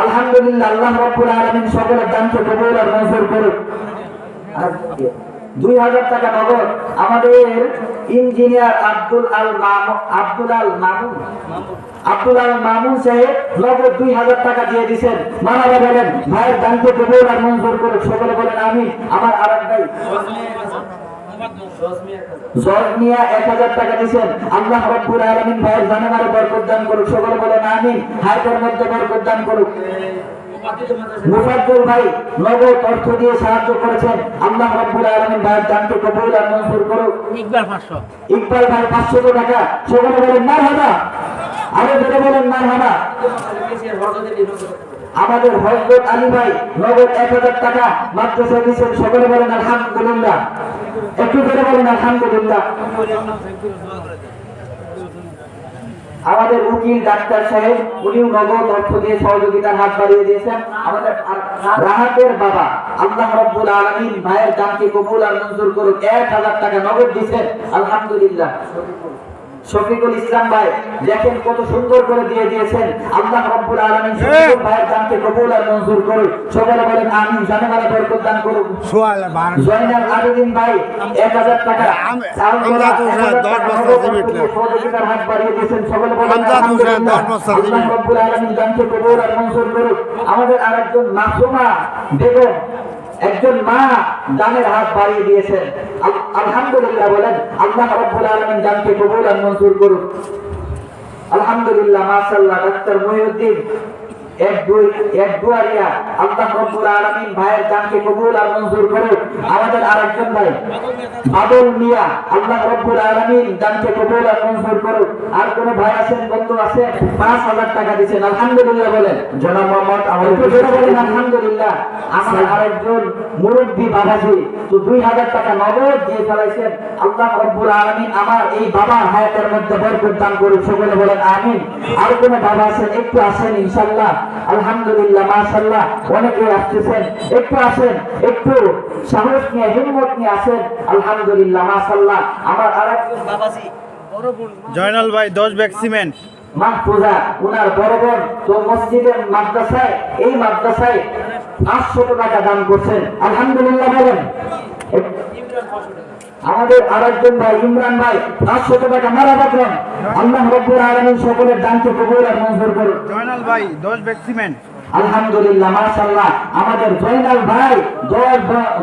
আলহামদুলিল্লাহ আল্লাহ রাব্বুল আলামিন সকলের দানকে কবুল আর মঞ্জুর করুন। 2000 টাকা নগদ আমাদের ইঞ্জিনিয়ার আব্দুল আল মামুন সাহেব নগদ 2000 টাকা দিয়ে দিয়েছেন। মানবা বলেন ভাইয়ের দানকে কবুল আর মঞ্জুর করুন। সকলে বলেন আমিন। আমার আরেক ভাই জজমিয়া 1000 টাকা দিয়েছেন। আল্লাহ রাব্বুল আলামিন ভাইয়ের জানামারে বরকত দান করুন। সকলে বলেন আমিন। হায়াতের মধ্যে বরকত দান করুন। মুফাদ্দল ভাই নগদ অর্থ দিয়ে সাহায্য করেছেন। আল্লাহ রাব্বুল আলামিন ভাইয়ের দানকে কবুল আর মঞ্জুর করুন। ইকবাল ভাই 500 টাকা। সকলে বলেন মারহাবা। আরো জোরে বলেন মারহাবা। আমাদের হযরত আলী ভাই নগদ 1000 টাকা মাদ্রাসা দিয়েছেন। সকলে বলেন আলহামদুলিল্লাহ। একটু জোরে বলেন আলহামদুলিল্লাহ। আমাদের উকিল ডাক্তার সাহেব উনিও নগদ অর্থ দিয়ে সহযোগিতার হাত বাড়িয়ে দিয়েছেন। আমাদের রাহাতের বাবা আল্লাহ রাব্বুল আলামিন ভাইয়ের দানকে কবুল আর মঞ্জুর করুন। 1000 টাকা নগদ দিয়েছেন। আলহামদুলিল্লাহ। শফিকুল ইসলাম ভাই দেখেন কত সুন্দর করে দিয়ে দিয়েছেন। আল্লাহ রাব্বুল আলামিন শফিকুল ভাইয়ের দানকে কবুল আর মঞ্জুর করুন। সকলে বলেন আমিন। জানেমালে বরকত দান করুন। জয়নাল আবেদিন ভাই 1000 টাকা আমরা তো 10 বছর দিবেন সহযোগিতার হাত বাড়িয়ে দিয়েছেন। সকলে বলেন আলহামদুলিল্লাহ। আল্লাহ রাব্বুল আলামিন দানকে কবুল আর মঞ্জুর করুন। আমাদের আরেকজন মাসুমা বেগম একজন মা দানের হাত বাড়িয়ে দিয়েছেন। আলহামদুলিল্লাহ বলেন আল্লাহ রাব্বুল আলামিন দানকে কবুল আর মঞ্জুর করুন। আলহামদুলিল্লাহ মাশাআল্লাহ। ডাক্তার মহিউদ্দিন এক দুয়ারিয়া আল্লাহ রাব্বুল আলামিন ভাইয়ের দানকে কবুল আর মঞ্জুর করুন। আমাদের আরেকজন ভাই বাদল মিয়া আল্লাহ রাব্বুল আলামিন দানকে কবুল আর মঞ্জুর করুন। আর কোন ভাই আছেন বন্ধু আছেন 5000 টাকা দিবেন। আলহামদুলিল্লাহ বলেন জনাব মোহাম্মদ আমাদের বলেন আলহামদুলিল্লাহ। আমার আরেকজন মুরব্বি বাবাজি তো 2000 টাকা নগদ দিয়ে ফেলাইছেন। আল্লাহ রাব্বুল আলামিন আমার এই বাবার হায়াতের মধ্যে বরকত দান করুন। সকলে বলেন আমিন। আর কোন বাবা আছেন একটু আসেন ইনশাআল্লাহ। আলহামদুলিল্লাহ মাশাআল্লাহ। অনেকে আসতেছেন একটু আসেন একটু সাহস নিয়ে হিম্মত নিয়ে আসেন। আলহামদুলিল্লাহ মাশাআল্লাহ। আমার আরেকজন বাবাজি জয়নাল ভাই 10 ব্যাগ সিমেন্ট মাহফুজা উনার বড় বোন তো মসজিদের মাদ্রাসায় এই মাদ্রাসায় 500 টাকা দান করছেন। আলহামদুলিল্লাহ বলেন। আমাদের আরেকজন ভাই ইমরান ভাই 500 টাকা মারাবা করেন। আল্লাহ রাব্বুল আলামিন সকলের দানকে কবুল আর মঞ্জুর করুন। জয়নাল ভাই 10 ব্যাগ সিমেন্ট আলহামদুলিল্লাহ মাশাআল্লাহ। আমাদের জয়নাল ভাই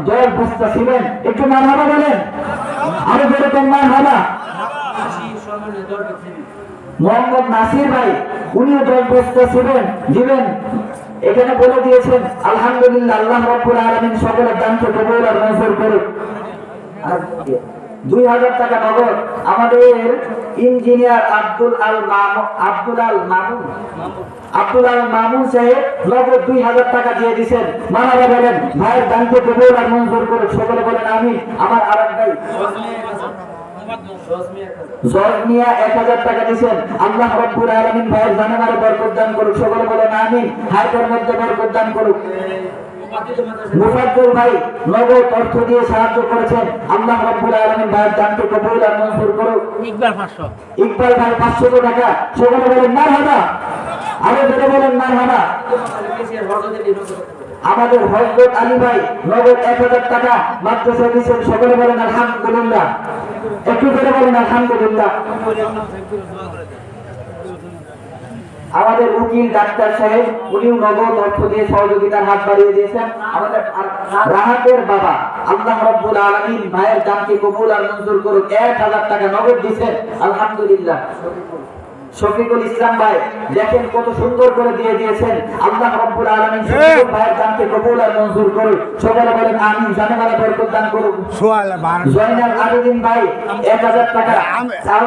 10 বস্তা ছিলেন। একটু মারহাবা বলেন। আরো যেরকম মারহাবা। মোহাম্মদ নাসির ভাই উনিও 10 বস্তা ছিলেন দিবেন এখানে বলে দিয়েছেন। আলহামদুলিল্লাহ আল্লাহ রাব্বুল আলামিন সকলের দানকে কবুল আর মঞ্জুর করুন। 2000 টাকা নগদ আমাদের ইঞ্জিনিয়ার আব্দুল আল মামুন সাহেব নগদ 2000 টাকা দিয়ে দিয়েছেন। মানবা বলেন ভাইয়ের দানকে কবুল আর মঞ্জুর করুন। সকলে বলেন আমিন। আমার আরেক ভাই জজমিয়া 1000 টাকা দিয়েছেন। আল্লাহ রাব্বুল আলামিন ভাইয়ের জানামারে বরকত দান করুন। সকলে বলেন আমিন। হায়াতের মধ্যে বরকত দান করুন। মুফাদ্দল ভাই নগদ অর্থ দিয়ে সাহায্য করেছেন। আল্লাহ রাব্বুল আলামিন ভাইয়ের দানকে কবুল আর মঞ্জুর করুন। ইকবাল ভাই 500 টাকা। সকলে বলেন মারহাবা। আরো জোরে বলেন মারহাবা। আমাদের হযরত আলী ভাই নগদ 1000 টাকা মাদ্রাসা দিয়েছেন। সকলে বলেন আলহামদুলিল্লাহ। একটু জোরে বলেন আলহামদুলিল্লাহ। আমাদের উকিল ডাক্তার সাহেব উনিও নগদ অর্থ দিয়ে সহযোগিতার হাত বাড়িয়ে দিয়েছেন। আমাদের রাহাতের বাবা আল্লাহ রাব্বুল আলামিন ভাইয়ের দানকে কবুল আর মঞ্জুর করুন। 1000 টাকা নগদ দিয়েছেন। আলহামদুলিল্লাহ। শফিকুল ইসলাম ভাই দেখেন কত সুন্দর করে দিয়ে দিয়েছেন। আল্লাহ রাব্বুল আলামিন শফিকুল ভাইয়ের দানকে কবুল আর মঞ্জুর করুন। সকলে বলেন আমিন। জানেমালে বরকত দান করুন। জয়নাল আবেদিন ভাই 1000 টাকা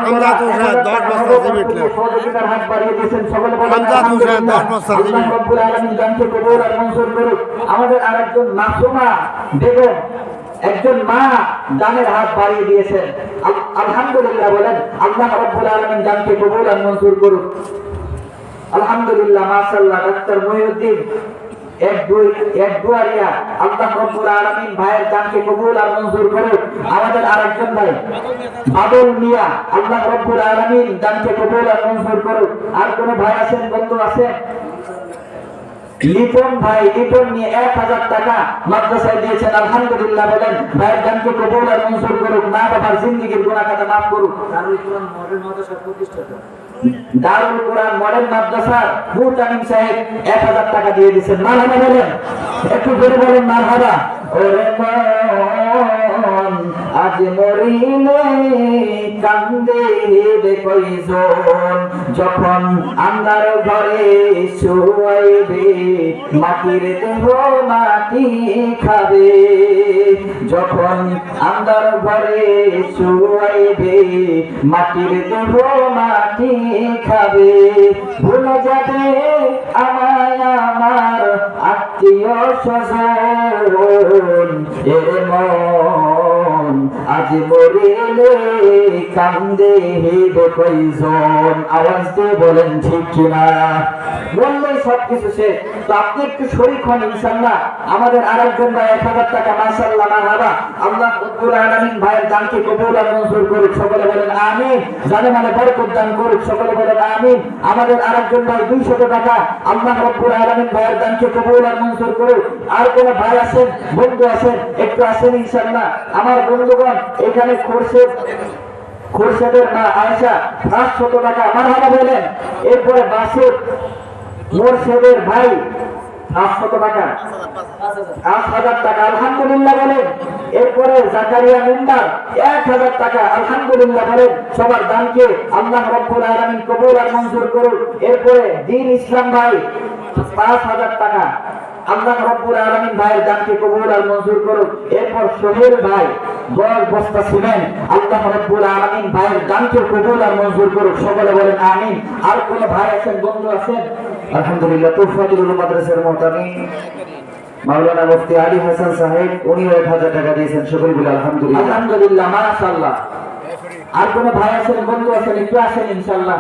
আমরা তো 10 বছর দিবেন সহযোগিতার হাত বাড়িয়ে দিয়েছেন। সকলে বলেন আলহামদুলিল্লাহ। আল্লাহ রাব্বুল আলামিন দানকে কবুল আর মঞ্জুর করুন। আমাদের আরেকজন মাসুমা বেগম একজন মা দানের হাত বাড়িয়ে দিয়েছেন। আলহামদুলিল্লাহ বলেন আল্লাহ রাব্বুল আলামিন দানকে কবুল আর মঞ্জুর করুন। আলহামদুলিল্লাহ মাশাআল্লাহ। ডাক্তার মহিউদ্দিন এক দুয়ারিয়া আল্লাহ রাব্বুল আলামিন ভাইয়ের দানকে কবুল আর মঞ্জুর করুন। আমাদের আরেকজন ভাই বাদল মিয়া আল্লাহ রাব্বুল আলামিন দানকে কবুল আর মঞ্জুর করুন। আর কোন ভাই আছেন বন্ধু আছেন লিটন ভাই লিটন নিয়ে 1000 টাকা মাদ্রাসায় দিয়েছেন। আলহামদুলিল্লাহ বলেন। ভাইয়ের দানকে কবুল আর মঞ্জুর করুক, মা বাবার জিন্দেগীর গুনাহ খাতা মাফ করুক। দারুল কোরআন মডেল মাদ্রাসার মুতামিম সাহেব 1000 টাকা দিয়ে দিয়েছেন। মারহাবা বলেন, একটু জোরে বলেন মারহাবা। ওরে মন আজ মরিলে কান্দে কয়জন, যখন আন্ধার ঘরে শুয়াইবে মাটির দেহ মাটি খাবে, যখন আন্ধার ঘরে শুয়াইবে মাটির দেহ মাটি খাবে, ভুলে যাবে আমায় আমার আত্মীয় স্বজন, এ মন আজ মরিলে কান্দে হেবে কয়জন। আওয়াজ দিয়ে বলেন ঠিক কিনা? বললেই সবকিছু শেষ। তো আপনি একটু শরীক হন ইনশাআল্লাহ। আমাদের আরেকজন ভাই 1000 টাকা মাশাআল্লাহ মারহাবা। আল্লাহ রাব্বুল আলামিন ভাইয়ের দানকে কবুল আর মঞ্জুর করুক, সকলে বলেন আমিন। জানে মানে বরকত দান করুক, সকলে বলেন আমিন। আমাদের আরেকজন ভাই 200 টাকা, আল্লাহ রাব্বুল আলামিন ভাইয়ের দানকে কবুল আর মঞ্জুর করুক। আর কোন ভাই আছেন, বন্ধু আছেন, একটু আসেন ইনশাআল্লাহ। আমার বন্ধুগণ এখানে খোরশেদের মা আয়েশা 500 টাকা মারহাবা বলেন। এরপরে বাসের মোরশেদের ভাই 500 টাকা, 5000 টাকা আলহামদুলিল্লাহ বলেন। এরপরে জাকারিয়া মেম্বার 1000 টাকা আলহামদুলিল্লাহ বলেন। সবার দানকে আল্লাহ রাব্বুল আলামিন কবুল আর মঞ্জুর করুন। এরপরে দ্বীন ইসলাম ভাই 5000 টাকা, আল্লাহ রাব্বুল আলামিন ভাইয়ের দানকে কবুল আর মঞ্জুর করুন। এরপর সোহেল ভাই 10 বস্তা সিমেন্ট, আল্লাহ রাব্বুল আলামিন ভাইয়ের দানকে কবুল আর মঞ্জুর করুন, সকলে বলেন আমিন। আর কোন ভাই আছেন, বন্ধু আছেন? আলহামদুলিল্লাহ তুফাতুল উলুম মাদ্রাসার মুহতামিম মাওলানা মুফতি আলী হাসান সাহেব, উনি 1000 টাকা দিয়েছেন, সকলে বলে আলহামদুলিল্লাহ। আলহামদুলিল্লাহ মাশাআল্লাহ। আর কোন ভাই আছেন, বন্ধু আছেন? একটু আসেন ইনশাআল্লাহ।